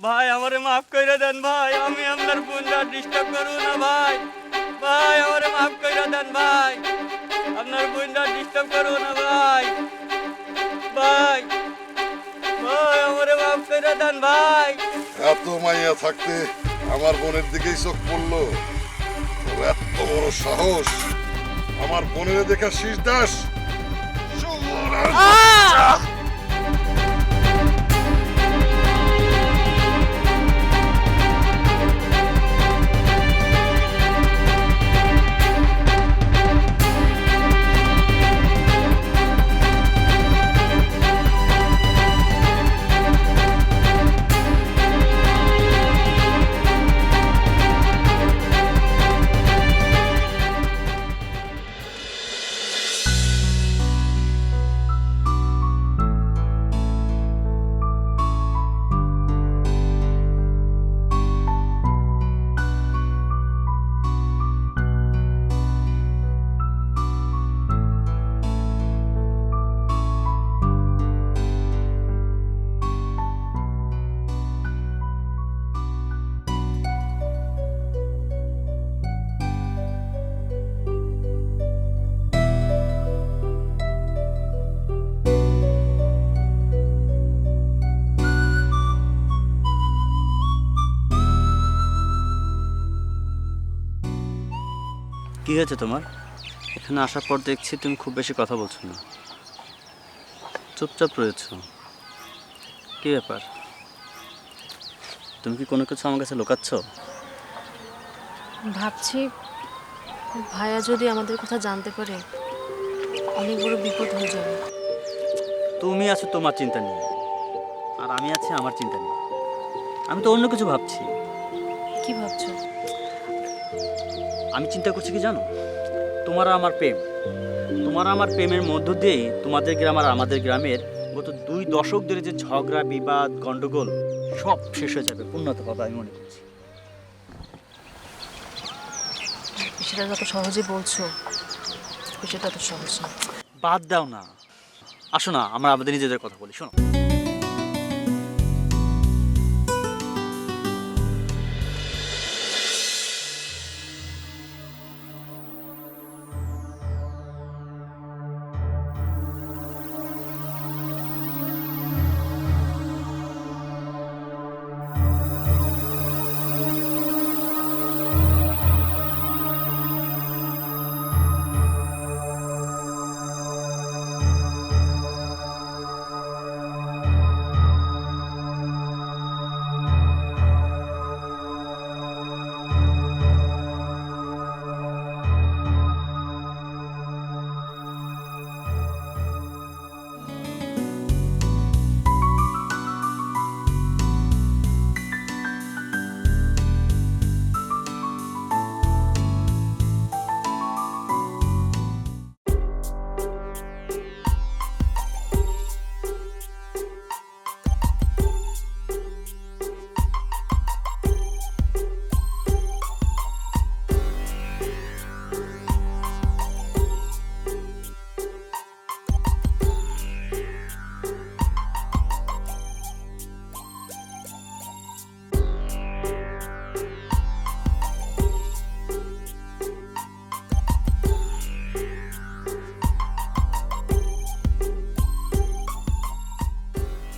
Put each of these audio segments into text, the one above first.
ভাই আমারে মাফ করে দেন ভাই, আমি আপনার বোনটা ডিস্টার্ব করব না ভাই। ভাই আমারে মাফ করে দেন ভাই, আপনার বোনটা ডিস্টার্ব করব না ভাই। ভাই ভাই আমারে মাফ করে দেন ভাই। এত মাইয়া থাকতে আমার বোনের দিকেই চোখ পড়লো? তোর এত বড় সাহস আমার বোনের দেখা শীষ দাস? কি হয়েছে তোমার? এখানে আসার পর দেখছি তুমি খুব বেশি কথা বলছো না, চুপচাপ রয়েছ। কি ব্যাপার? তুমি কি কোনো কিছু আমার কাছে লুকাচ্ছ? ভাবছি ভাইয়া যদি আমাদের কথা জানতে পারে অনেক বড় বিপদ হয়ে যাবে। তুমি আছো তোমার চিন্তা নিয়ে, আর আমি আছি আমার চিন্তা নিয়ে। আমি তো অন্য কিছু ভাবছি। কি ভাবছো? আমি চিন্তা করছি কি জানো, তোমার আর আমার প্রেম, তোমার আমার প্রেমের মধ্য দিয়েই তোমাদের গ্রাম আর আমাদের গ্রামের গত 2 দশক ধরে যে ঝগড়া বিবাদ গন্ডগোল সব শেষ হয়ে যাবে, উন্নত হবে আমি মনে করছি। সেটা যত সহজে বলছো সেটা তত সহজ না। বাদ দাও না, আসো না আমরা আমাদের নিজেদের কথা বলি। শোনো,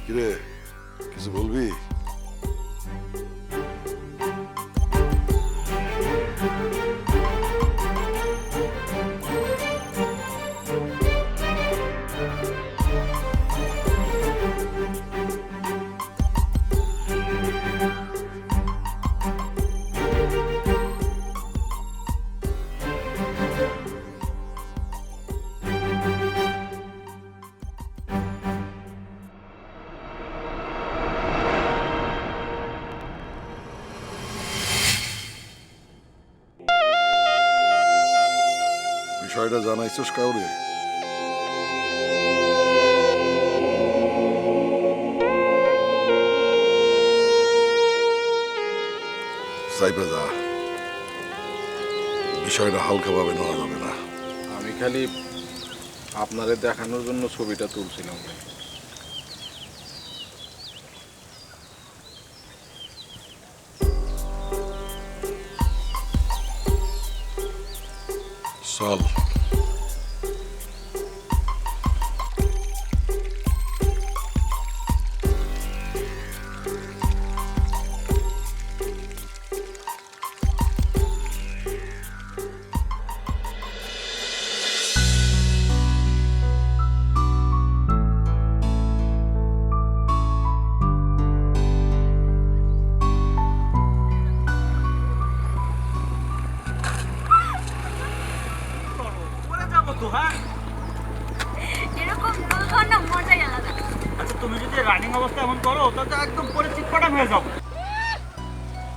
কিরে, কিছু বলবি? বিষয়টা জানাইছস কাউরে? সাইপে যা, বিষয়টা হালকাভাবে নেওয়া যাবে না। আমি খালি আপনাদের দেখানোর জন্য ছবিটা তুলছিলাম। চল। এরকম দোল খাওয়ার না মজাই আলাদা। আচ্ছা তুমি যদি রানিং অবস্থা এমন করো তাহলে তো একদম পরে চিৎপাটাং হয়ে যাবো।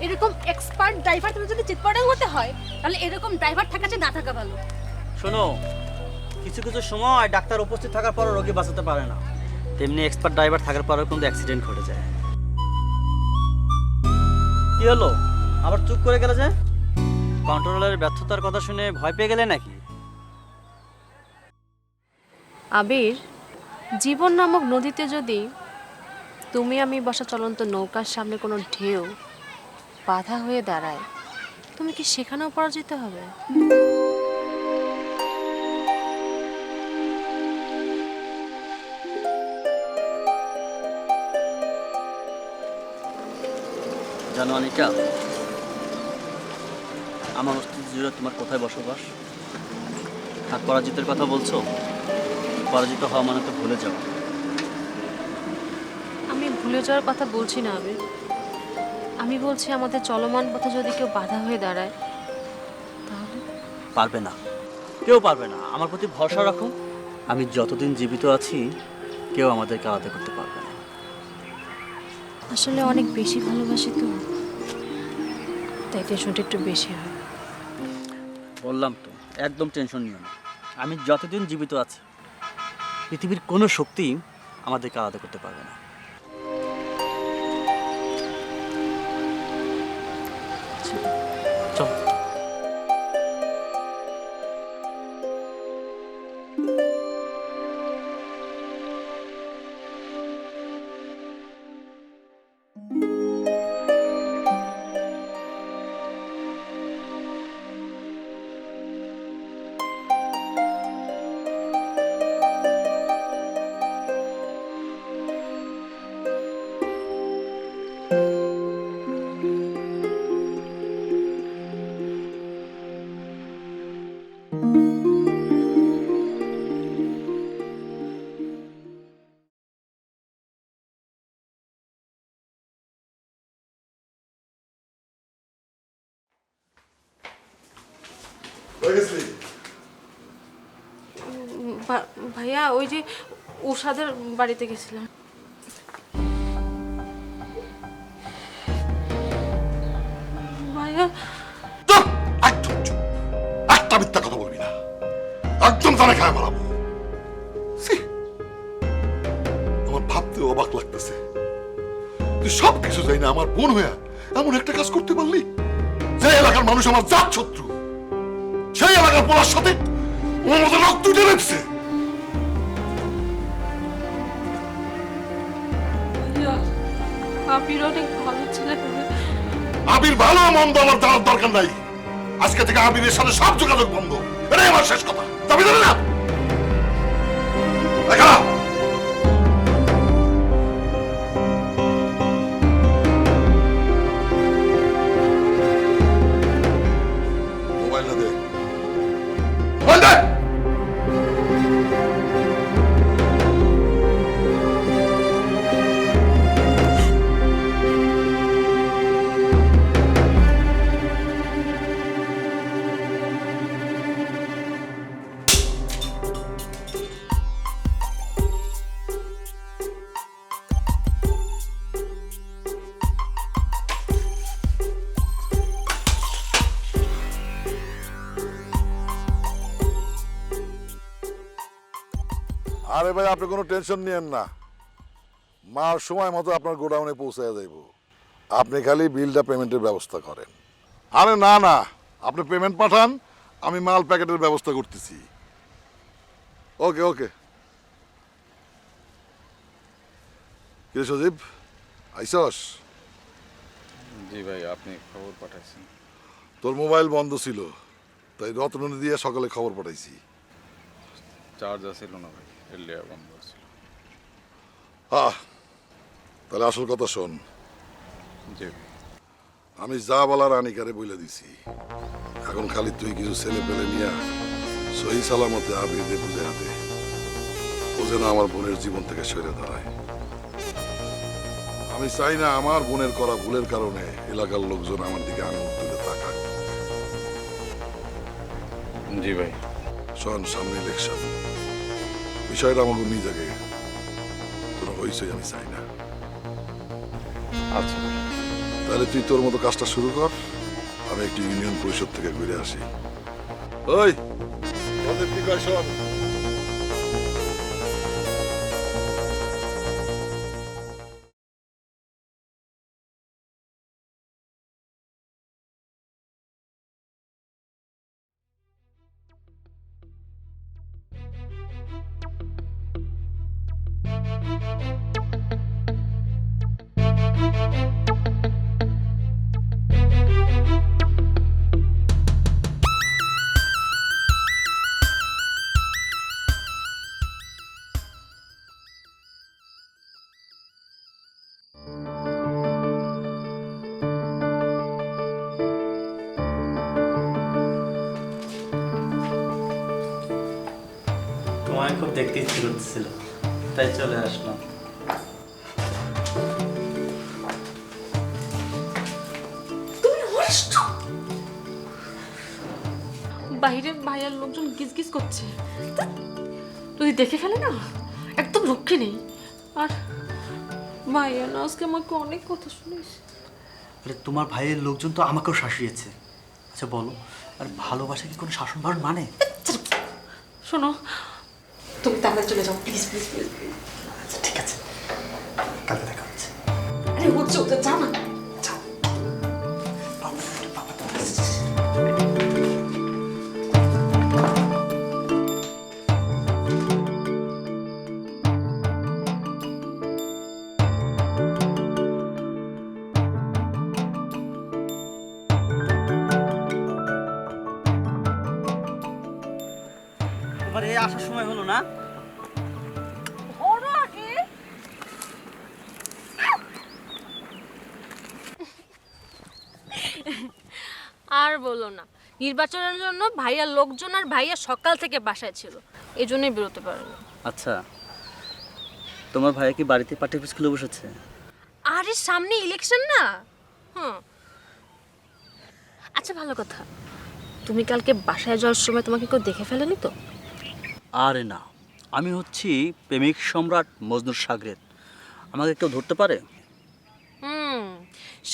এরকম এক্সপার্ট ড্রাইভার তুমি যদি চিৎপাটাং হতে হয় তাহলে এরকম ড্রাইভার থাকা চেয়ে না থাকা ভালো। শোনো, কিছু কিছু সময় ডাক্তার উপস্থিত থাকার পরও রোগী বাঁচাতে পারে না, তেমনি এক্সপার্ট ড্রাইভার থাকার পরেও কিন্তু অ্যাক্সিডেন্ট ঘটে যায়। কি হলো, আবার চুপ করে গেলে যে? কন্ট্রোলারের ব্যর্থতার কথা শুনে ভয় পেয়ে গেলে নাকি? আবির, জীবন নামক নদীতে যদি তুমি আমি বসা চলন্ত নৌকার সামনে কোনো ঢেউ বাধা হয়ে দাঁড়ায়, তুমি কি সেখানেও পরাজিত হবে? জানো অনিকা, আমার অস্তিত্ব জুড়ে তোমার কোথায় বসবাস? আর পরাজিতের কথা বলছো? পরাজিত হওয়া মানে তো ভুলে যাওয়া। আমি ভুলে যাওয়ার কথা বলছি না আবির, আমি বলছি আমাদের চলমান পথে যদি কেউ বাধা হয়ে দাঁড়ায় তাহলে? পারবে না, কেউ পারবে না। আমার প্রতি ভরসা রাখো, আমি যতদিন জীবিত আছি কেউ আমাদেরকে আলাদা করতে পারবে না। আসলে অনেক বেশি ভালোবাসি তো, তাই টেনশনটা একটু বেশি হয়। বললাম তো, একদম টেনশন নিও না। আমি যতদিন জীবিত আছি পৃথিবীর কোনো শক্তি আমাদেরকে আলাদা করতে পারবে না। চল। ভাইয়া, ওই যে উষাদের বাড়িতে গেছিলাম। ভাইয়া, চুপ! একদম চুপ! একটা মিথ্যা কথা বলবি না, একদম তারা খায় মারাবো। ছি! আমার ভাবতে অবাক লাগতেছে, তুই সব কিছু যাই না আমার বোন হইয়া এমন একটা কাজ করতে পারলি। যে এলাকার মানুষ আমার জাত শত্রু, সেই এলাকার পোলার সাথে আমার মতো রক্ত উঠে রেখেছে। আবির অনেক ভালো ছিলেন। আবির ভালো মন্দ আমার জানার দরকার নাই। আজকে থেকে আবিরের সাথে সব যোগাযোগ বন্ধ, এটাই আমার শেষ কথা। দাবি দেবে না? দেখা মোবাইলটা দে, মোবাইল দে। আরে ভাই, আপনি কোনো টেনশন নিয়েন না, মাল সময় মতো আপনার গোডাউনে পৌঁছায় যাইব। আপনি খালি বিলটা পেমেন্টের ব্যবস্থা করেন। আরে না না, আপনি পেমেন্ট পাঠান, আমি মাল প্যাকেটের ব্যবস্থা করতেছি। ওকে ওকে। কে সজীব, আইসস? জি ভাই, আপনি খবর পাঠাইছেন। তোর মোবাইল বন্ধ ছিল, তাই রতনে দিয়ে সকালে খবর পাঠাইছি। চার্জার ছিল না ভাই, এলিয়া বন্ধ ছিল। তাহলে আসল কথা শোন, জি আমি যা বলার আনিকারে বলে দিছি। এখন খালি তুই কিছু ছেলে পেলে নিয়ে সহি সালামতে আবিরদের বুঝে দে, ও যেন আমার বোনের জীবন থেকে সরে দাঁড়ায়। আমি চাই না আমার বোনের করা ভুলের কারণে এলাকার লোকজন আমার দিকে আঙুল তুলে তাকায়। জি ভাই। শোন, সামনে ইলেকশন, বিষয়টা আমাকে নিজেকে কোনো হইচই আমি চাই না। আচ্ছা ভাই। তাহলে তুই তোর মতো কাজটা শুরু কর, আমি একটু ইউনিয়ন পরিষদ থেকে ঘুরে আসি। ওই তোদের কি কয় শোন। তোমায় খুব দেখতে ইচ্ছে করতেছিল, তাই চলে আসলাম। বাইরে ভাইয়ার লোকজন গিজগিজ করছে, যদি দেখে ফেলে না একদম রক্ষে নেই। আর ভাইয়া না আজকে আমাকে অনেক কথা শুনিয়েছে। আরে তোমার ভাইয়ের লোকজন তো আমাকেও শাসিয়েছে। আচ্ছা বলো, আর ভালোবাসা কি কোনো শাসন ভারণ মানে? শোনো, তুমি তাড়াতাড়ি চলে যাও প্লিজ প্লিজ প্লিজ। আচ্ছা ঠিক আছে, কালকে দেখা হচ্ছে। আরে হচ্ছে ওদের যা না। তোমার এই আসার সময় হলো না? আর বলো না, নির্বাচনের জন্য ভাইয়ার লোকজন আর ভাইয়া সকাল থেকে বাসায় ছিল, এই জন্যই বেরোতে পারেনি। আচ্ছা, তোমার ভাইয়া কি বাড়িতে পার্টি অফিস খুলে বসেছে? আরে সামনে ইলেকশন না। আচ্ছা ভালো কথা, তুমি কালকে বাসায় যাওয়ার সময় তোমাকে কেউ দেখে ফেলেনি তো? আরে না, আমি হচ্ছি প্রেমিক সম্রাট মজনুর সাগরেদ, আমাকে কেউ ধরতে পারে?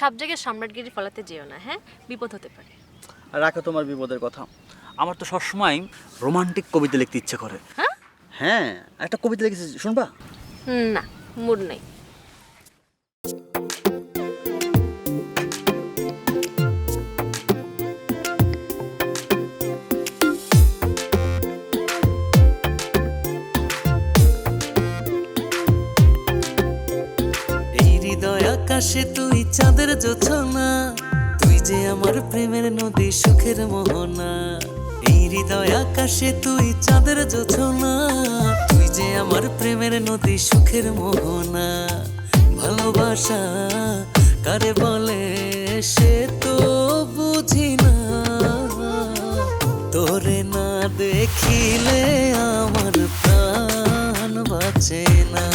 সব জায়গায় সম্রাটগিরি ফলাতে যেও না, হ্যাঁ, বিপদ হতে পারে। আর রাখো তোমার বিপদের কথা, আমার তো সবসময় রোমান্টিক কবিতা লিখতে ইচ্ছে করে। হ্যাঁ, একটা কবিতা লিখেছি, শুনবা? না, মুড নেই। আকাশে তুই চাঁদের জোছনা, তুই যে আমার প্রেমের নদী সুখের মোহনা। এই হৃদয় আকাশে তুই চাঁদের জোছনা, তুই যে আমার প্রেমের নদী সুখের মোহনা। ভালোবাসা কারে বলে সে তো বুঝি না, তোরে না দেখিলে আমার প্রাণ বাঁচে না,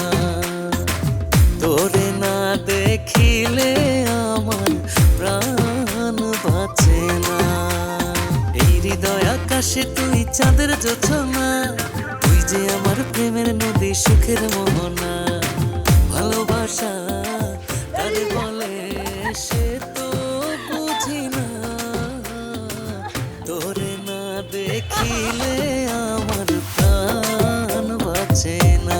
তোরে না দেখিলে আমার প্রাণ বাঁচে না। এই হৃদয় আকাশে তুই চাঁদের জোছনা, তুই যে আমার প্রেমের নদী সুখের মোহনা। ভালোবাসা কারে বলে সে তো বুঝি না, তোরে না দেখিলে আমার প্রাণ বাঁচে না।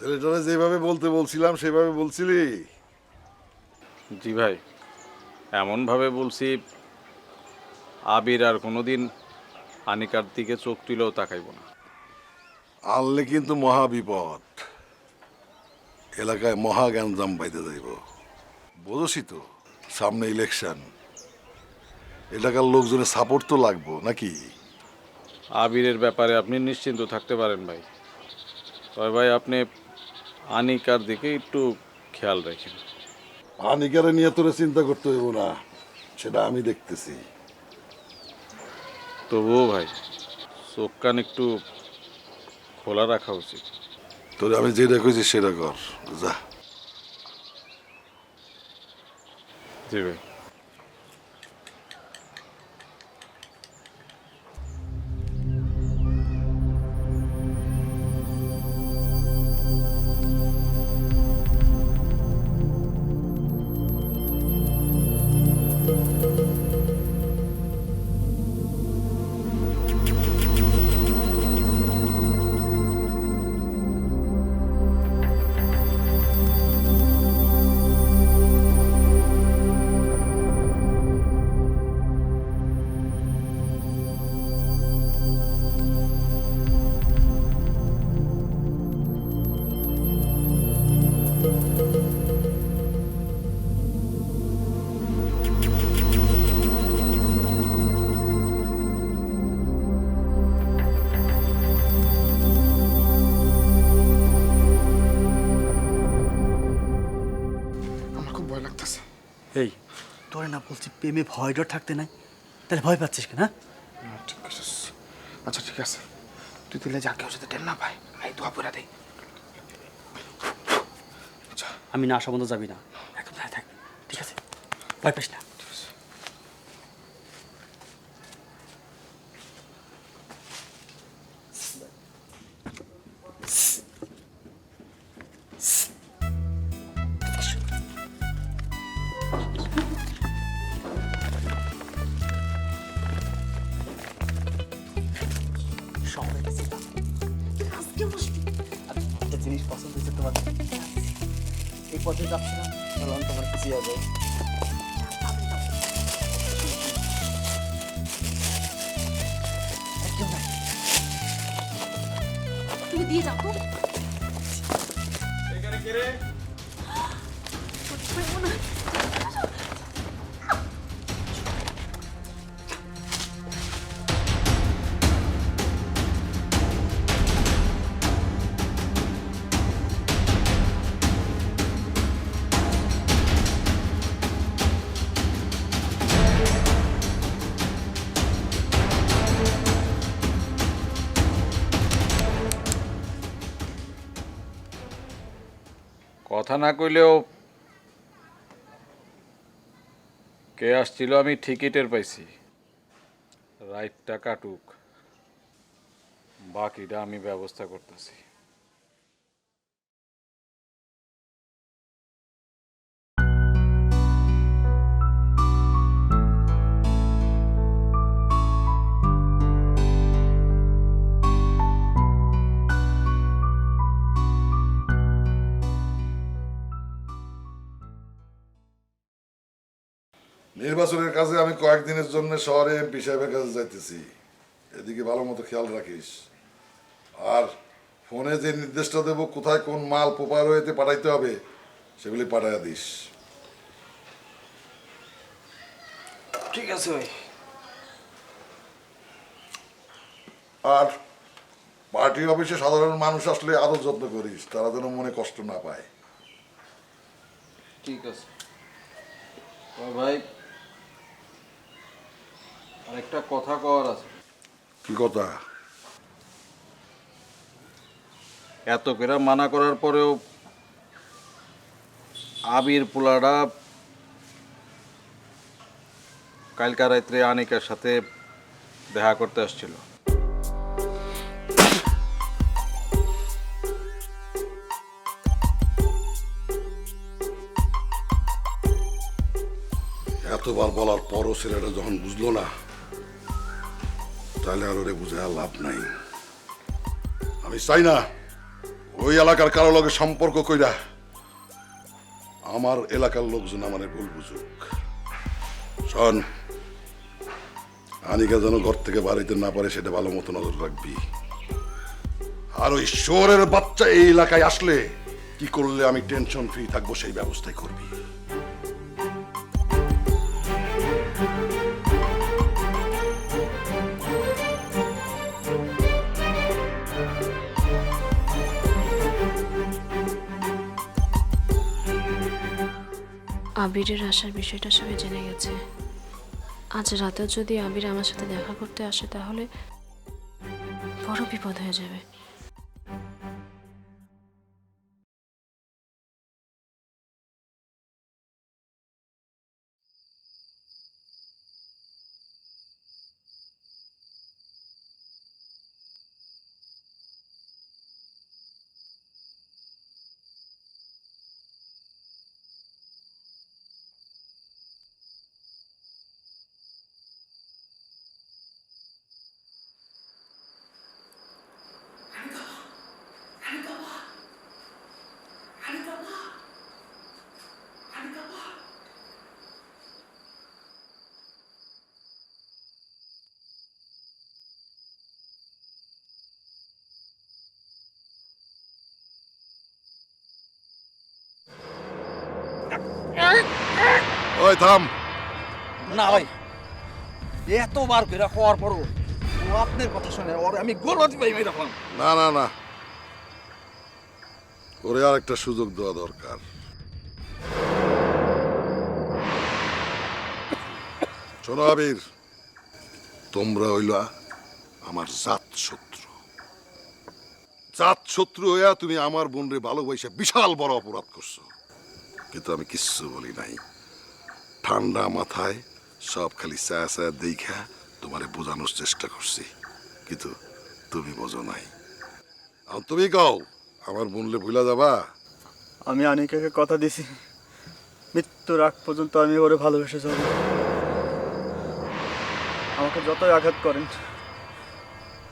ছেলেটারে যেভাবে বলতে বলছিলাম সেভাবে বলছিলি? জি ভাই, এমনভাবে বলছি আবির আর কোনোদিন আনিকার দিকে চোখ তুলেও তাকাইব না। আনলে কিন্তু মহা বিপদ, এলাকায় মহা গ্যাঞ্জাম বাইতে যাইব। বুঝছি তো, সামনে ইলেকশন, এলাকার লোকজনের সাপোর্ট তো লাগবো নাকি? আবিরের ব্যাপারে আপনি নিশ্চিন্ত থাকতে পারেন ভাই। তবে ভাই আপনি আনিকার দিকে একটু খেয়াল রাখেন। আনিকারে নিয়ে তোরে চিন্তা করতে হইব না, সেটা আমি দেখতেছি। তবুও ভাই চোখ কান একটু খোলা রাখা উচিত। তোরে আমি যেটা কইছি সেটা কর, যা। জি ভাই। আমার খুব ভয় লাগতেছে। এই তোরে না বলছি প্রেমে ভয় ডর থাকতে নাই, তাহলে ভয় পাচ্ছিস কেন? ঠিক আছে, আচ্ছা ঠিক আছে, তুই দিলে যা কেউ যাতে টের না পায়, এই দোয়া পড়া দেই। আমি না আসা বন্ধ যাবি না, একদম দাঁড়িয়ে থাক, ঠিক আছে? ভয় পাস না। একটা জিনিস পছন্দ হয়েছে তোমার, এই পথে যাচ্ছিলাম, বললাম তোমার খুশি হবে। তুমি দিয়ে যাও তো। কথা না কইলেও কে আসছিল আমি ঠিকই টের পাইছি। রাইটটা কাটুক, বাকিটা আমি ব্যবস্থা করতেছি। নির্বাচনের কাজে আমি কয়েকদিনের জন্য শহরে এমপি সাহেবের কাছে যাইতেছি, এদিকে ভালো মতো খেয়াল রাখিস। আর ফোনে যে নির্দেশটা দেবো কোথায় কোন মাল প্রপার হইতে পাঠাইতে হবে সেগুলি পাঠাইয়া দিস। ঠিক আছে ভাই। আর পার্টি অফিসে সাধারণ মানুষ আসলে আরো যত্ন করিস, তারা যেন মনে কষ্ট না পায়। ঠিক আছে ভাই, আরেকটা কথা কওয়ার আছে। কি কথা? এত করে মানা করার পরেও আবির পোলাটা কালকা রাত্রে আনিকার সাথে দেখা করতে আসছিল। এতবার বলার পরও ছেলেটা যখন বুঝলো না, তাহলে আর ওরে বুঝে লাভ নাই। আমি চাই না ওই এলাকার কারো লগে সম্পর্ক কইরা আমার এলাকার লোকজন আমারে ভুল বুঝুক। শোন, আনিকা যেন ঘর থেকে বাড়িতে না পারে সেটা ভালো মতো নজর রাখবি। আর ওই শহরের বাচ্চা এই এলাকায় আসলে কি করলে আমি টেনশন ফ্রি থাকবো সেই ব্যবস্থাই করবি। আবিরের আসার বিষয়টা সবাই জেনে গেছে। আজ রাতেও যদি আবির আমার সাথে দেখা করতে আসে তাহলে বড় বিপদ হয়ে যাবে। ওই থাম। না ভাই, এতবার করে হওয়ার পরও ও আপনার কথা শুনে ওর আমি গোলজ ভাই এরকম। না না না, ওরে আর একটা সুযোগ দেওয়া দরকার। শোনো আবির, তোমরা হইল আমার জাত শত্রু। জাত শত্রু হইয়া তুমি আমার বোনরে ভালোবাসা বিশাল বড় অপরাধ করছো, কিন্তু আমি কিচ্ছু বলি নাই। ঠান্ডা মাথায় সব খালি ছায়া ছায়া দেখা তোমারে বোঝানোর চেষ্টা করছি, কিন্তু তুমি বোঝো নাই। আর তুমি কও আমার বোনলে ভুলা যাবা? আমি আনিকাকে কথা দিছি মৃত্যুর আগ পর্যন্ত আমি ওরে ভালোবেসে যাব। আমাকে যতই আঘাত করেন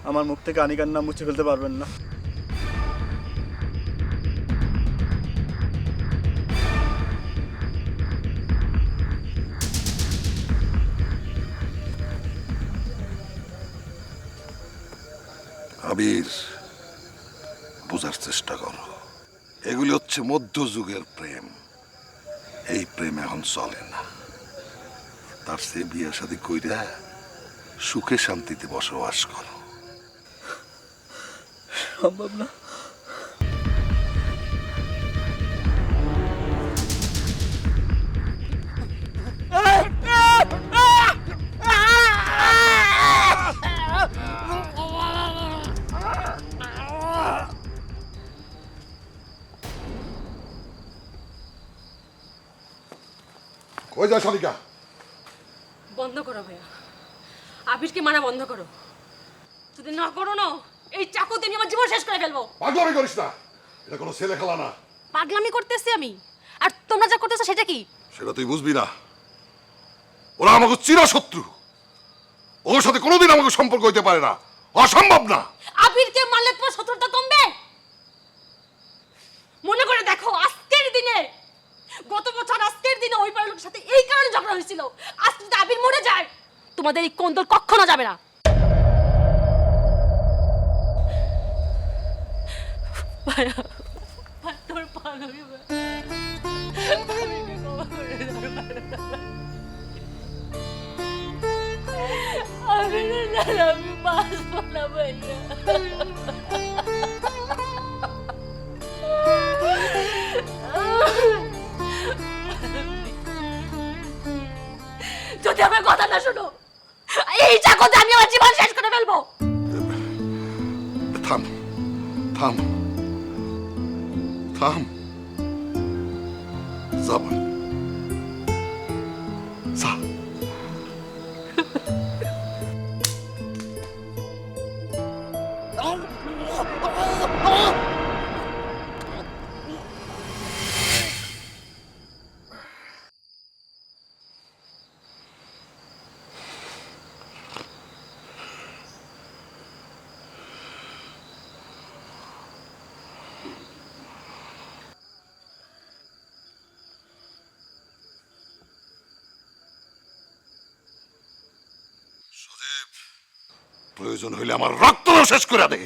আমার মুখ থেকে আনিকার নাম মুছে ফেলতে পারবেন না। আবির, বোঝার চেষ্টা করো, এগুলি হচ্ছে মধ্যযুগের প্রেম। এই প্রেম এখন চলে না। তার সে বিয়ে শাদী কইরা সুখে শান্তিতে বসবাস করো। সম্ভব না। কই যা শালিকা? বন্ধ করো ভাইয়া, আবিরকে মারা বন্ধ করো। যদি না করো না, এই চাকুতে আমি আমার জীবন শেষ করে ফেলবো। পাগলামি করিস না, এটা কোনো ছেলে খেলা না। পাগলামি করতেছি আমি, আর তোমরা যা করতেছো সেটা কি? সেটা তুই বুঝবি না। ওরা আমাকে চিরশত্রু, ওর সাথে কোনোদিন আমাকে সম্পর্ক হইতে পারে না, অসম্ভব না। আবিরকে মারলে তোমার শত্রুতা কমবে? মনে করে দেখো, আজকের দিনে, গত বছর আজকের দিনে ওই পাড়ার লোকের সাথে এই কারণে ঝগড়া হয়েছিল। আজ যদি আবির মরে যায়, তোমাদের এই কোন্দল কখনো যাবে না। ভাইয়া, তোর পাগলামি আমি বাঁচবো না ভাইয়া। যদি আমার কথা না শোনো, এই চাকুতে আমি আমার জীবন শেষ করে ফেলবো। থাম থাম থাম, যাবা যা। প্রয়োজন হইলে আমার রক্ত শেষ করে দে।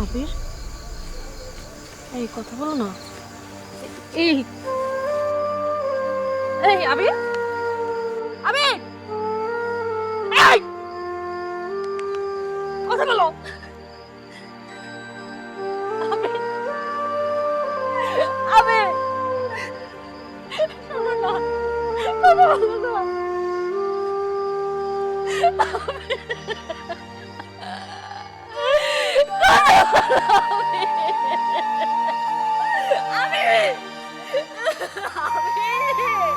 আবির, এই কথা বলো না। এই এই আবির, আবির, এই কথা বলো। আবির, আবির, শোনো না, কথা বলো না। আবির, আবির,